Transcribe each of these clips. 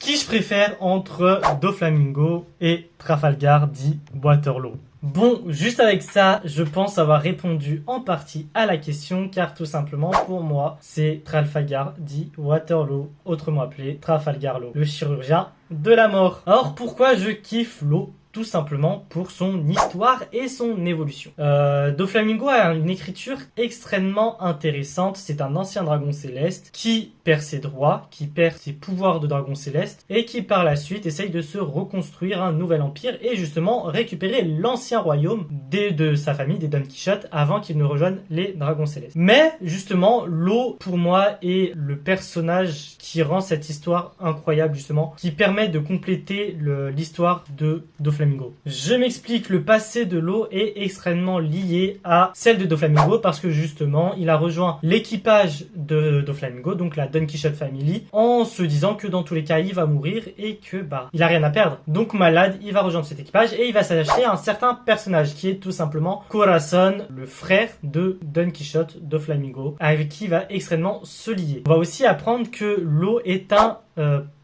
Qui je préfère entre Doflamingo et Trafalgar dit Waterloo? Bon, juste avec ça, je pense avoir répondu en partie à la question, car tout simplement, pour moi, c'est Trafalgar dit Waterloo, autrement appelé Trafalgar Law, le chirurgien de la mort. Alors, pourquoi je kiffe l'eau? Tout simplement pour son histoire et son évolution. Doflamingo a une écriture extrêmement intéressante. C'est un ancien dragon céleste qui perd ses droits, qui perd ses pouvoirs de dragon céleste et qui par la suite essaye de se reconstruire un nouvel empire et justement récupérer l'ancien royaume de sa famille, des Don Quichotte, avant qu'il ne rejoigne les dragons célestes. Mais justement, l'eau pour moi est le personnage qui rend cette histoire incroyable justement, qui permet de compléter l'histoire de Doflamingo. Je m'explique, le passé de l'eau est extrêmement lié à celle de Doflamingo parce que justement, il a rejoint l'équipage de Doflamingo, donc la Don Quichotte Family, en se disant que dans tous les cas, il va mourir et que il a rien à perdre. Donc malade, il va rejoindre cet équipage et il va s'attacher à un certain personnage qui est tout simplement Corazon, le frère de Don Quichotte Doflamingo, avec qui il va extrêmement se lier. On va aussi apprendre que l'eau est un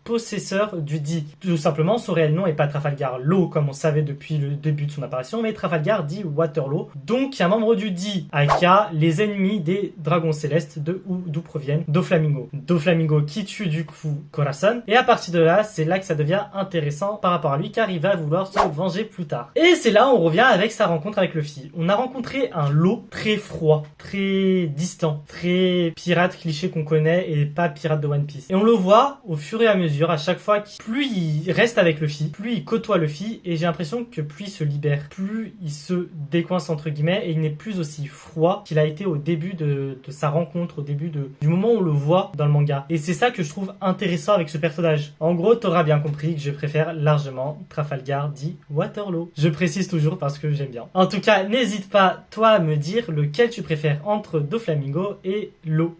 possesseur du dit. Tout simplement, son réel nom est pas Trafalgar Law, comme on savait depuis le début de son apparition, mais Trafalgar dit Waterloo. Donc, un membre du dit, aka les ennemis des dragons célestes d'où proviennent Doflamingo. Doflamingo qui tue du coup Corazon. Et à partir de là, c'est là que ça devient intéressant par rapport à lui, car il va vouloir se venger plus tard. Et c'est là où on revient avec sa rencontre avec Luffy. On a rencontré un Law très froid, très distant, très pirate cliché qu'on connaît et pas pirate de One Piece. Et on le voit au fur et à mesure, à chaque fois, plus il reste avec Luffy, plus il côtoie Luffy, et j'ai l'impression que plus il se libère, plus il se décoince entre guillemets, et il n'est plus aussi froid qu'il a été au début de sa rencontre, au début du moment où on le voit dans le manga. Et c'est ça que je trouve intéressant avec ce personnage. En gros, t'auras bien compris que je préfère largement Trafalgar dit Waterloo. Je précise toujours parce que j'aime bien. En tout cas, n'hésite pas, toi, à me dire lequel tu préfères entre Doflamingo et l'eau.